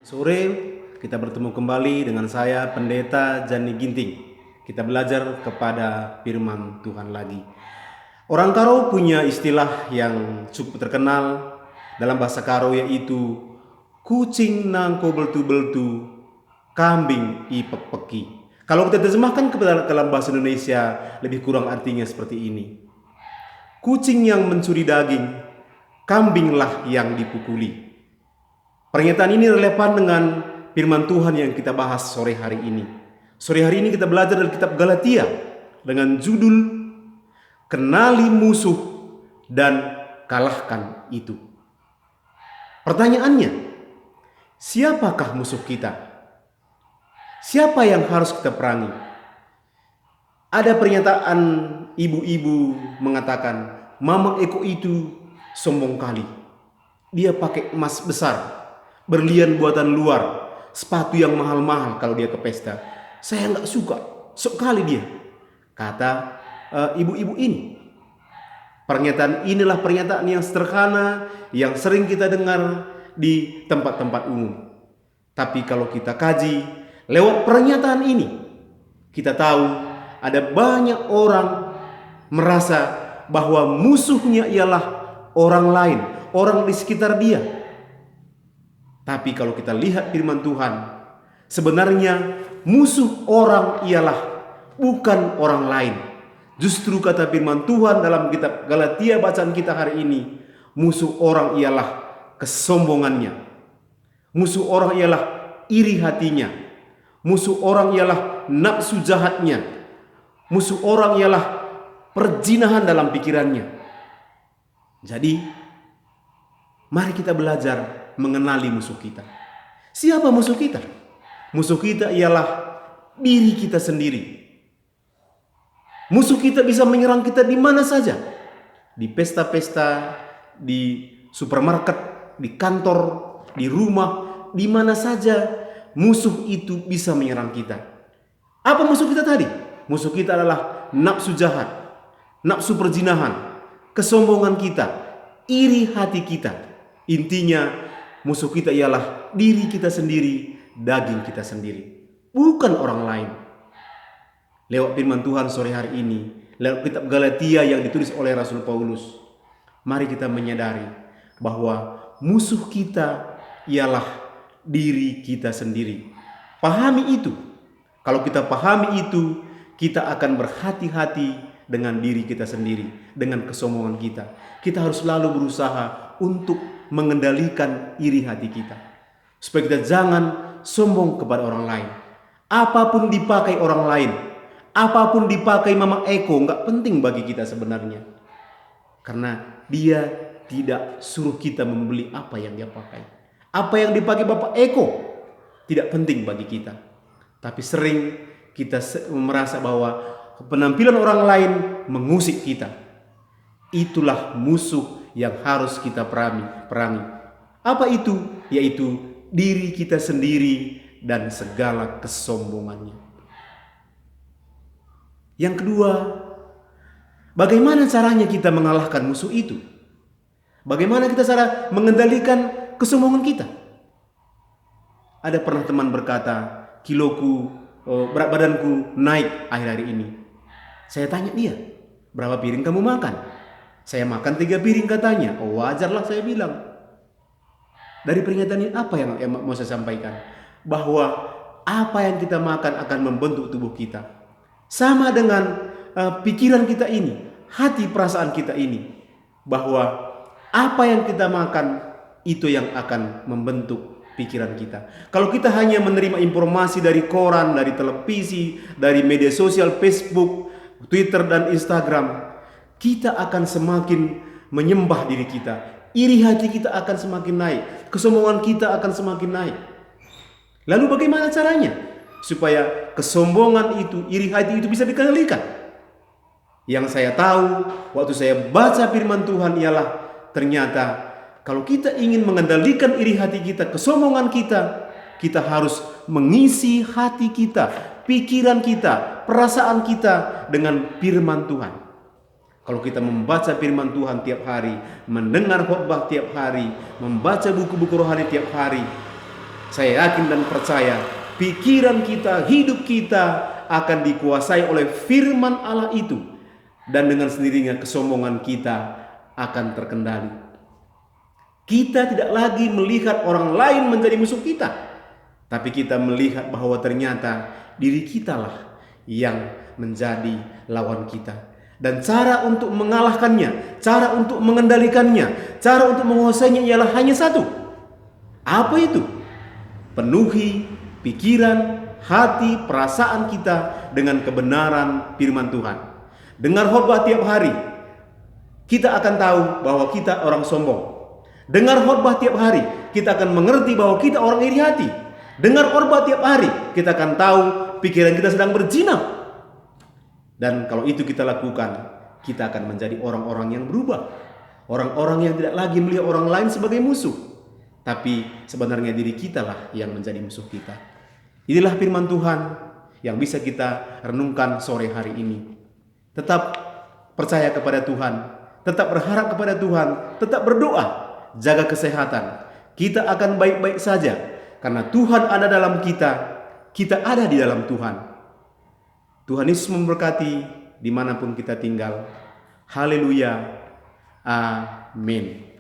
Sore kita bertemu kembali dengan saya Pendeta Jani Ginting. Kita belajar kepada firman Tuhan lagi. Orang Karo punya istilah yang cukup terkenal dalam bahasa Karo, yaitu kucing nangko beltu-beltu, kambing ipek peki. Kalau kita terjemahkan ke dalam bahasa Indonesia, lebih kurang artinya seperti ini. Kucing yang mencuri daging, kambinglah yang dipukuli. Pernyataan ini relevan dengan firman Tuhan yang kita bahas sore hari ini. Sore hari ini kita belajar dari kitab Galatia dengan judul Kenali Musuh dan Kalahkan Itu. Pertanyaannya, siapakah musuh kita? Siapa yang harus kita perangi? Ada pernyataan ibu-ibu mengatakan, Mama Eko itu sombong kali. Dia pakai emas besar, berlian buatan luar, sepatu yang mahal-mahal kalau dia ke pesta. Saya nggak suka, sok kali dia, kata ibu-ibu ini. Pernyataan inilah pernyataan yang sederhana yang sering kita dengar di tempat-tempat umum. Tapi kalau kita kaji lewat pernyataan ini, kita tahu ada banyak orang merasa bahwa musuhnya ialah orang lain, orang di sekitar dia. Tapi kalau kita lihat firman Tuhan, sebenarnya musuh orang ialah bukan orang lain. Justru kata firman Tuhan dalam kitab Galatia bacaan kita hari ini, musuh orang ialah kesombongannya. Musuh orang ialah iri hatinya. Musuh orang ialah nafsu jahatnya. Musuh orang ialah perzinahan dalam pikirannya. Jadi, mari kita belajar mengenali musuh kita. Siapa musuh kita? Musuh kita ialah diri kita sendiri. Musuh kita bisa menyerang kita di mana saja. Di pesta-pesta, di supermarket, di kantor, di rumah, di mana saja musuh itu bisa menyerang kita. Apa musuh kita tadi? Musuh kita adalah nafsu jahat, nafsu perzinahan, kesombongan kita, iri hati kita. Intinya, musuh kita ialah diri kita sendiri, daging kita sendiri, bukan orang lain. Lewat firman Tuhan sore hari ini, lewat kitab Galatia yang ditulis oleh Rasul Paulus, mari kita menyadari bahwa musuh kita ialah diri kita sendiri. Pahami itu. Kalau kita pahami itu, kita akan berhati-hati dengan diri kita sendiri, dengan kesombongan kita. Kita harus selalu berusaha untuk mengendalikan iri hati kita, supaya kita jangan sombong kepada orang lain. Apapun dipakai orang lain, apapun dipakai Mama Eko, nggak penting bagi kita sebenarnya, karena dia tidak suruh kita membeli apa yang dia pakai. Apa yang dipakai Bapak Eko tidak penting bagi kita. Tapi sering kita merasa bahwa penampilan orang lain mengusik kita. Itulah musuh yang harus kita perangi. Apa itu? Yaitu diri kita sendiri dan segala kesombongannya. Yang kedua, bagaimana caranya kita mengalahkan musuh itu? Bagaimana kita cara mengendalikan kesombongan kita? Ada pernah teman berkata, berat badanku naik akhir-akhir ini. Saya tanya dia, berapa piring kamu makan? Saya makan 3 piring katanya. Oh, wajarlah saya bilang. Dari pernyataan ini apa yang mau saya sampaikan? Bahwa apa yang kita makan akan membentuk tubuh kita. Sama dengan pikiran kita ini, hati perasaan kita ini. Bahwa apa yang kita makan itu yang akan membentuk pikiran kita. Kalau kita hanya menerima informasi dari koran, dari televisi, dari media sosial, Facebook, Twitter dan Instagram, kita akan semakin menyembah diri kita. Iri hati kita akan semakin naik. Kesombongan kita akan semakin naik. Lalu bagaimana caranya? Supaya kesombongan itu, iri hati itu bisa dikendalikan. Yang saya tahu waktu saya baca firman Tuhan ialah ternyata kalau kita ingin mengendalikan iri hati kita, kesombongan kita, kita harus mengisi hati kita, pikiran kita, perasaan kita dengan firman Tuhan. Kalau kita membaca firman Tuhan tiap hari, mendengar khotbah tiap hari, membaca buku-buku rohani tiap hari, Saya yakin dan percaya pikiran kita, hidup kita akan dikuasai oleh firman Allah itu. Dan dengan sendirinya kesombongan kita akan terkendali. Kita tidak lagi melihat orang lain menjadi musuh kita, tapi kita melihat bahwa ternyata diri kitalah yang menjadi lawan kita. Dan cara untuk mengalahkannya, cara untuk mengendalikannya, cara untuk menguasainya ialah hanya satu. Apa itu? Penuhi pikiran, hati, perasaan kita dengan kebenaran firman Tuhan. Dengar khotbah tiap hari, kita akan tahu bahwa kita orang sombong. Dengar khotbah tiap hari, kita akan mengerti bahwa kita orang iri hati. Dengar khotbah tiap hari, kita akan tahu pikiran kita sedang berzina. Dan kalau itu kita lakukan, kita akan menjadi orang-orang yang berubah. Orang-orang yang tidak lagi melihat orang lain sebagai musuh, tapi sebenarnya diri kita lah yang menjadi musuh kita. Inilah firman Tuhan yang bisa kita renungkan sore hari ini. Tetap percaya kepada Tuhan, tetap berharap kepada Tuhan, tetap berdoa, jaga kesehatan. Kita akan baik-baik saja karena Tuhan ada dalam kita, kita ada di dalam Tuhan. Tuhan Yesus memberkati dimanapun kita tinggal. Haleluya. Amin.